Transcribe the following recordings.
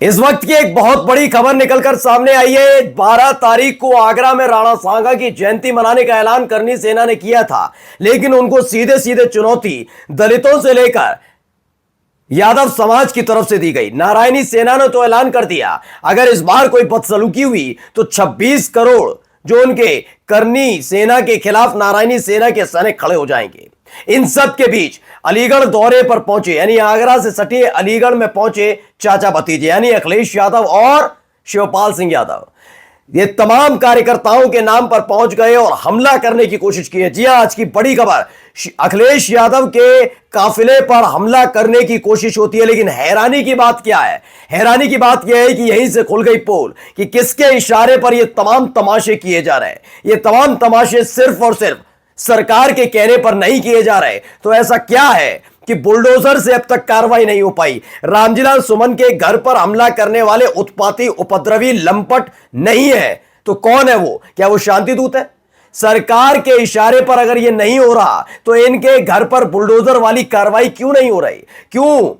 इस वक्त की एक बहुत बड़ी खबर निकलकर सामने आई है। 12 तारीख को आगरा में राणा सांगा की जयंती मनाने का ऐलान करनी सेना ने किया था, लेकिन उनको सीधे सीधे चुनौती दलितों से लेकर यादव समाज की तरफ से दी गई। नारायणी सेना ने तो ऐलान कर दिया, अगर इस बार कोई बदसलूकी हुई तो 26 करोड़ जो उनके करनी सेना के खिलाफ नारायणी सेना के सैनिक खड़े हो जाएंगे। इन सब के बीच अलीगढ़ दौरे पर पहुंचे, यानी आगरा से सटे अलीगढ़ में पहुंचे चाचा भतीजे यानी अखिलेश यादव और शिवपाल सिंह यादव। ये तमाम कार्यकर्ताओं के नाम पर पहुंच गए और हमला करने की कोशिश की है। जी हां, आज की बड़ी खबर, अखिलेश यादव के काफिले पर हमला करने की कोशिश होती है, लेकिन हैरानी की बात क्या है? हैरानी की बात यह है कि यहीं से खुल गई पोल कि किसके इशारे पर ये तमाम तमाशे किए जा रहे हैं। ये तमाम तमाशे सिर्फ और सिर्फ सरकार के कहने पर नहीं किए जा रहे। तो ऐसा क्या है कि बुलडोजर से अब तक कार्रवाई नहीं हो पाई? रामजीलाल सुमन के घर पर हमला करने वाले उत्पाती उपद्रवी लंपट नहीं है तो कौन है वो? क्या वो शांति दूत है? सरकार के इशारे पर अगर ये नहीं हो रहा तो इनके घर पर बुलडोजर वाली कार्रवाई क्यों नहीं हो रही? क्यों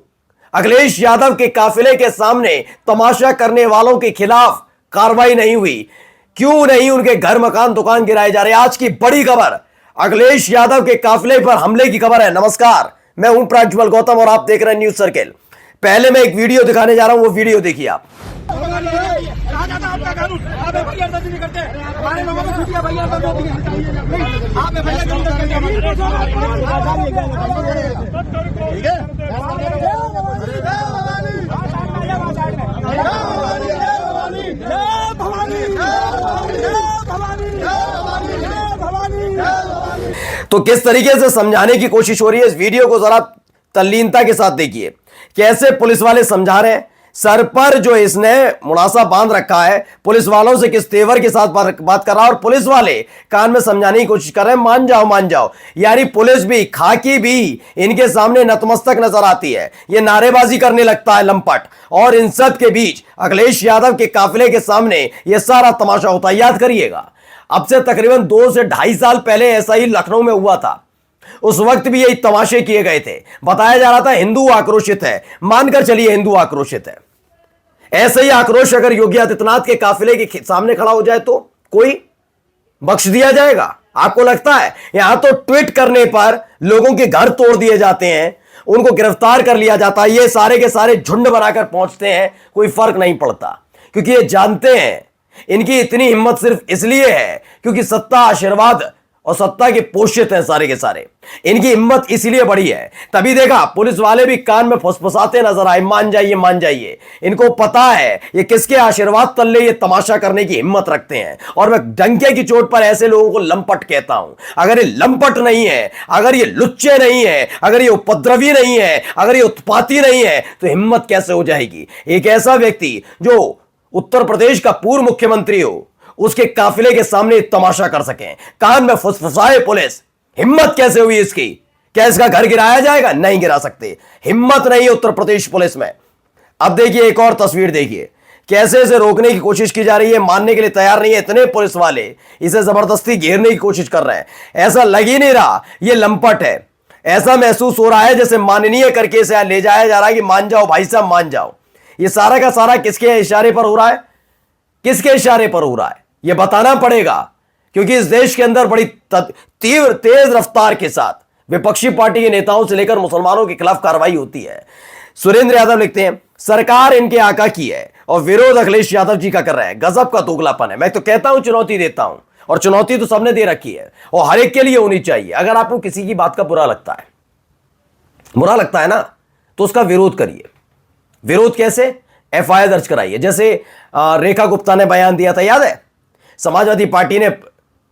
अखिलेश यादव के काफिले के सामने तमाशा करने वालों के खिलाफ कार्रवाई नहीं हुई? क्यों नहीं उनके घर मकान दुकान गिराए जा रहे? आज की बड़ी खबर, अखिलेश यादव के काफिले पर हमले की खबर है। नमस्कार, मैं हूं प्रज्वल गौतम और आप देख रहे हैं न्यूज सर्किल। पहले मैं एक वीडियो दिखाने जा रहा हूं, वो वीडियो देखिए आप। तो किस तरीके से समझाने की कोशिश हो रही है, इस वीडियो को जरा तल्लीनता के साथ देखिए। कैसे पुलिस वाले समझा रहे हैं, सर पर जो इसने मुड़ासा बांध रखा है, पुलिस वालों से किस तेवर के साथ बात कर रहा है और पुलिस वाले कान में समझाने की कोशिश कर रहे हैं, मान जाओ मान जाओ। यानी पुलिस भी, खाकी भी इनके सामने नतमस्तक नजर आती है। ये नारेबाजी करने लगता है लंपट, और इन सब के बीच अखिलेश यादव के काफिले के सामने यह सारा तमाशा होता है। याद करिएगा, अब से तकरीबन 2 से 2.5 साल पहले ऐसा ही लखनऊ में हुआ था। उस वक्त भी यही तमाशे किए गए थे। बताया जा रहा था हिंदू आक्रोशित है, मानकर चलिए हिंदू आक्रोशित है। ऐसे ही आक्रोश अगर योगी आदित्यनाथ के काफिले के सामने खड़ा हो जाए तो कोई बख्श दिया जाएगा? आपको लगता है? यहां तो ट्वीट करने पर लोगों के घर तोड़ दिए जाते हैं, उनको गिरफ्तार कर लिया जाता है, ये सारे के सारे झुंड बनाकर पहुंचते हैं, कोई फर्क नहीं पड़ता, क्योंकि ये जानते हैं इनकी इतनी हिम्मत सिर्फ इसलिए है क्योंकि सत्ता आशीर्वाद और सत्ता के पोषित हैं सारे के सारे। इनकी हिम्मत इसलिए बड़ी है। तभी देखा पुलिस वाले भी कान में फुसफुसाते नजर आए, मान जाइए मान जाइए। इनको पता है ये किसके आशीर्वाद तल्ले ये तमाशा करने की हिम्मत रखते हैं। और मैं डंके की चोट पर ऐसे लोगों को लंपट कहता हूं। अगर ये लंपट नहीं है, अगर ये लुच्चे नहीं है, अगर ये उपद्रवी नहीं है, अगर ये उत्पाती नहीं है, तो हिम्मत कैसे हो जाएगी? एक ऐसा व्यक्ति जो उत्तर प्रदेश का पूर्व मुख्यमंत्री हो, उसके काफिले के सामने तमाशा कर सके, कान में फुसफुसाए पुलिस, हिम्मत कैसे हुई इसकी? क्या इसका घर गिराया जाएगा? नहीं गिरा सकते, हिम्मत नहीं है उत्तर प्रदेश पुलिस में। अब देखिए एक और तस्वीर देखिए, कैसे इसे रोकने की कोशिश की जा रही है, मानने के लिए तैयार नहीं है। इतने पुलिस वाले इसे जबरदस्ती घेरने की कोशिश कर रहे हैं। ऐसा लग ही नहीं रहा ये लंपट है, ऐसा महसूस हो रहा है जैसे माननीय करके इसे ले जाया जा रहा है कि मान जाओ भाई साहब मान जाओ। ये सारा का सारा किसके इशारे पर हो रहा है? किसके इशारे पर हो रहा है यह बताना पड़ेगा, क्योंकि इस देश के अंदर बड़ी तीव्र तेज रफ्तार के साथ विपक्षी पार्टी के नेताओं से लेकर मुसलमानों के खिलाफ कार्रवाई होती है। सुरेंद्र यादव लिखते हैं, सरकार इनके आका की है और विरोध अखिलेश यादव जी का कर रहे हैं। गजब का दोगलापन है। मैं तो कहता हूं, चुनौती देता हूं, और चुनौती तो सबने दे रखी है और हर एक के लिए होनी चाहिए। अगर आपको किसी की बात का बुरा लगता है ना, तो उसका विरोध करिए। विरोध कैसे? एफआईआर दर्ज कराइए। जैसे रेखा गुप्ता ने बयान दिया था, याद है? समाजवादी पार्टी ने,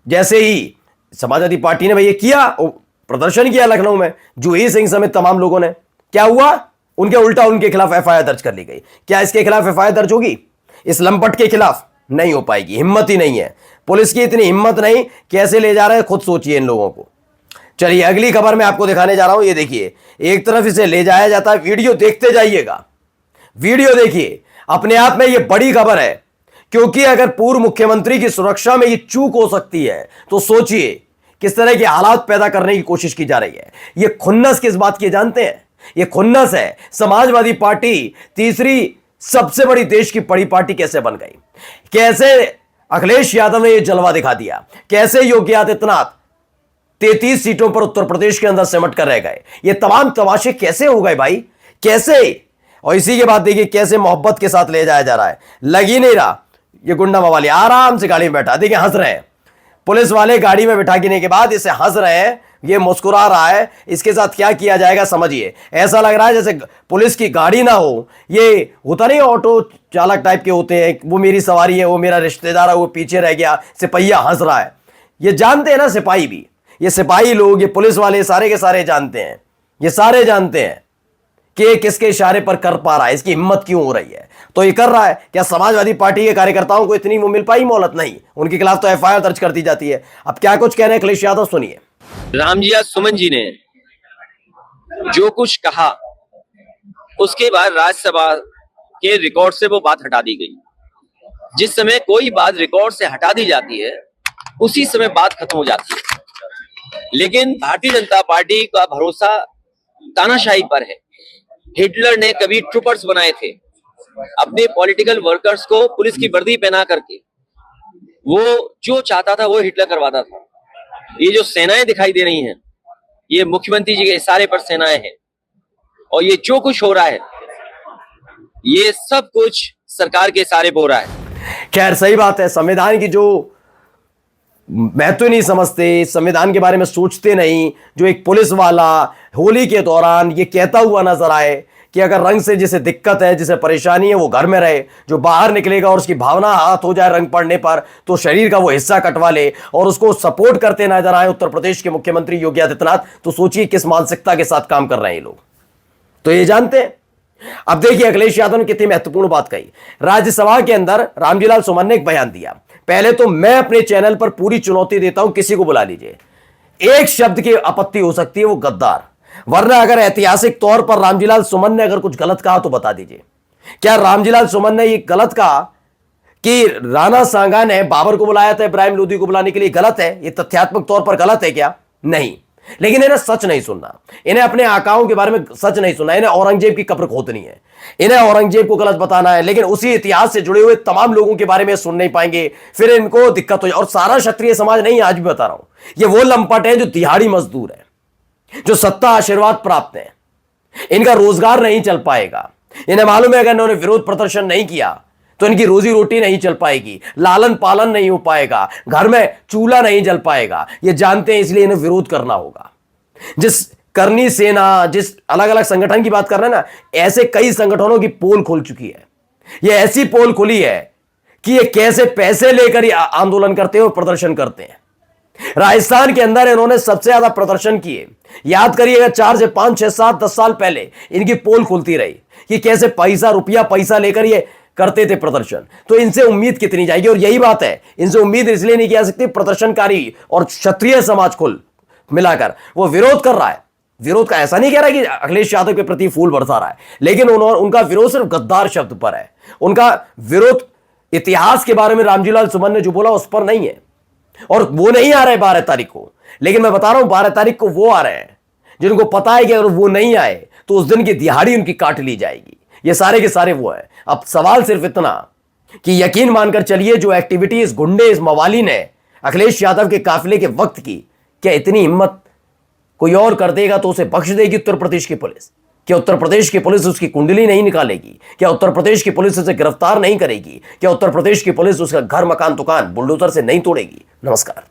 जैसे ही समाजवादी पार्टी ने ये किया, प्रदर्शन किया लखनऊ में, जूही सिंह समेत तमाम लोगों ने, क्या हुआ? उनके उल्टा उनके खिलाफ एफआईआर दर्ज कर ली गई। क्या इसके खिलाफ एफआईआर दर्ज होगी? इस लंपट के खिलाफ नहीं हो पाएगी, हिम्मत ही नहीं है। पुलिस की इतनी हिम्मत नहीं। कैसे ले जा रहे हैं खुद सोचिए इन लोगों को। चलिए अगली खबर मैं आपको दिखाने जा रहा हूं। ये देखिए, एक तरफ इसे ले जाया जाता है, वीडियो देखते जाइएगा, वीडियो देखिए। अपने आप में यह बड़ी खबर है, क्योंकि अगर पूर्व मुख्यमंत्री की सुरक्षा में यह चूक हो सकती है तो सोचिए किस तरह के हालात पैदा करने की कोशिश की जा रही है। यह खुन्नस किस बात की जानते हैं? यह खुन्नस है समाजवादी पार्टी तीसरी सबसे बड़ी देश की बड़ी पार्टी कैसे बन गई, कैसे अखिलेश यादव ने यह जलवा दिखा दिया, कैसे योगी आदित्यनाथ 33 सीटों पर उत्तर प्रदेश के अंदर सिमट कर रह गए। ये तमाम तमाशे कैसे हो गए भाई, कैसे। और इसी के बाद देखिए कैसे मोहब्बत के साथ ले जाया जा रहा है, लग ही नहीं रहा। ये गुंडा मवाली आराम से गाड़ी में बैठा, देखिए हंस रहे हैं, पुलिस वाले गाड़ी में बैठा के बाद इसे हंस रहे हैं, ये मुस्कुरा रहा है। इसके साथ क्या किया जाएगा समझिए, ऐसा लग रहा है जैसे पुलिस की गाड़ी ना हो, ये होता नहीं ऑटो चालक टाइप के होते हैं, वो मेरी सवारी है, वो मेरा रिश्तेदार है, वो पीछे रह गया, सिपहिया हंस रहा है। ये जानते हैं ना सिपाही भी, ये सिपाही लोग, ये पुलिस वाले सारे के सारे जानते हैं, ये सारे जानते हैं कि किसके इशारे पर कर पा रहा है, इसकी हिम्मत क्यों हो रही है, तो ये कर रहा है। क्या समाजवादी पार्टी के कार्यकर्ताओं को इतनी वो मिल पाई मोहलत? नहीं, उनके खिलाफ तो एफआईआर दर्ज कर दी जाती है। अब क्या कुछ कह रहे हैं अखिलेश यादव, सुनिए। रामजिया सुमन जी ने जो कुछ कहा उसके बाद राज्यसभा के रिकॉर्ड से वो बात हटा दी गई। जिस समय कोई बात रिकॉर्ड से हटा दी जाती है उसी समय बात खत्म हो जाती है। लेकिन भारतीय जनता पार्टी का भरोसा तानाशाही पर है। हिटलर ने कभी ट्रूपर्स बनाए थे, अपने पॉलिटिकल वर्कर्स को पुलिस की वर्दी पहना करके वो जो चाहता था वो हिटलर करवाता था। ये जो सेनाएं दिखाई दे रही हैं, ये मुख्यमंत्री जी के इशारे पर सेनाएं हैं, और ये जो कुछ हो रहा है ये सब कुछ सरकार के इशारे पर हो रहा है। खैर सही बात है, संविधान की जो महत्व नहीं समझते, संविधान के बारे में सोचते नहीं, जो एक पुलिस वाला होली के दौरान ये कहता हुआ नजर आए कि अगर रंग से जिसे दिक्कत है, जिसे परेशानी है, वो घर में रहे, जो बाहर निकलेगा और उसकी भावना हाथ हो जाए रंग पड़ने पर तो शरीर का वो हिस्सा कटवा ले, और उसको सपोर्ट करते नजर आए उत्तर प्रदेश के मुख्यमंत्री योगी आदित्यनाथ, तो सोचिए किस मानसिकता के साथ काम कर रहे हैं ये लोग, तो ये जानते हैं। अब देखिए अखिलेश यादव ने कितनी महत्वपूर्ण बात कही। राज्यसभा के अंदर रामजीलाल सुमन ने एक बयान दिया। पहले तो मैं अपने चैनल पर पूरी चुनौती देता हूं, किसी को बुला लीजिए, एक शब्द की आपत्ति हो सकती है, वो गद्दार, वरना अगर ऐतिहासिक तौर पर रामजीलाल सुमन ने अगर कुछ गलत कहा तो बता दीजिए। क्या रामजीलाल सुमन ने ये गलत कहा कि राणा सांगा ने बाबर को बुलाया था इब्राहिम लोदी को बुलाने के लिए? गलत है, ये तथ्यात्मक तौर पर गलत है क्या? नहीं। लेकिन इन्हें सच नहीं सुनना, इन्हें अपने आकाओं के बारे में सच नहीं सुनना, इन्हें औरंगजेब की कब्र खोदनी है, इन्हें औरंगजेब को गलत बताना है, लेकिन उसी इतिहास से जुड़े हुए तमाम लोगों के बारे में सुन नहीं पाएंगे, फिर इनको दिक्कत हो जाए। और सारा क्षत्रिय समाज नहीं, आज भी बता रहा हूं, ये वो लंपट है जो दिहाड़ी मजदूर है, जो सत्ता आशीर्वाद प्राप्त है, इनका रोजगार नहीं चल पाएगा। इन्हें मालूम है अगर इन्होंने विरोध प्रदर्शन नहीं किया तो इनकी रोजी रोटी नहीं चल पाएगी, लालन पालन नहीं हो पाएगा, घर में चूल्हा नहीं जल पाएगा, ये जानते हैं, इसलिए इन्हें विरोध करना होगा। जिस करनी सेना, जिस अलग अलग संगठन की बात कर रहे हैं ना, ऐसे कई संगठनों की पोल खुल चुकी है। ये ऐसी पोल खुली है कि ये कैसे पैसे लेकर ये आंदोलन करते हैं और प्रदर्शन करते हैं। राजस्थान के अंदर इन्होंने सबसे ज्यादा प्रदर्शन किए। याद करिएगा 4 से 5, 6, 7, 10 साल पहले इनकी पोल खुलती रही कि कैसे पैसा, रुपया पैसा लेकर ये करते थे प्रदर्शन। तो इनसे उम्मीद कितनी जाएगी? और यही बात है, इनसे उम्मीद इसलिए नहीं की जा सकती, प्रदर्शनकारी और क्षत्रिय समाज कुल मिलाकर वो विरोध कर रहा है। विरोध का ऐसा नहीं कह रहा है कि अखिलेश यादव के प्रति फूल बरसा रहा है, लेकिन उनका विरोध सिर्फ गद्दार शब्द पर है। उनका विरोध इतिहास के बारे में रामजीलाल सुमन ने जो बोला उस पर नहीं है, और वो नहीं आ रहे 12 तारीख को। लेकिन मैं बता रहा हूं 12 तारीख को वो आ रहे हैं जिनको पता है कि अगर वो नहीं आए तो उस दिन की दिहाड़ी उनकी काट ली जाएगी। ये सारे के सारे वो है। अब सवाल सिर्फ इतना कि यकीन मानकर चलिए, जो एक्टिविटी इस गुंडे, इस मवाली ने अखिलेश यादव के काफिले के वक्त की, क्या इतनी हिम्मत कोई और कर देगा तो उसे बख्श देगी उत्तर प्रदेश की पुलिस? क्या उत्तर प्रदेश की पुलिस उसकी कुंडली नहीं निकालेगी? क्या उत्तर प्रदेश की पुलिस उसे गिरफ्तार नहीं करेगी? क्या उत्तर प्रदेश की पुलिस उसका घर, मकान, दुकान बुलडोजर से नहीं तोड़ेगी? नमस्कार।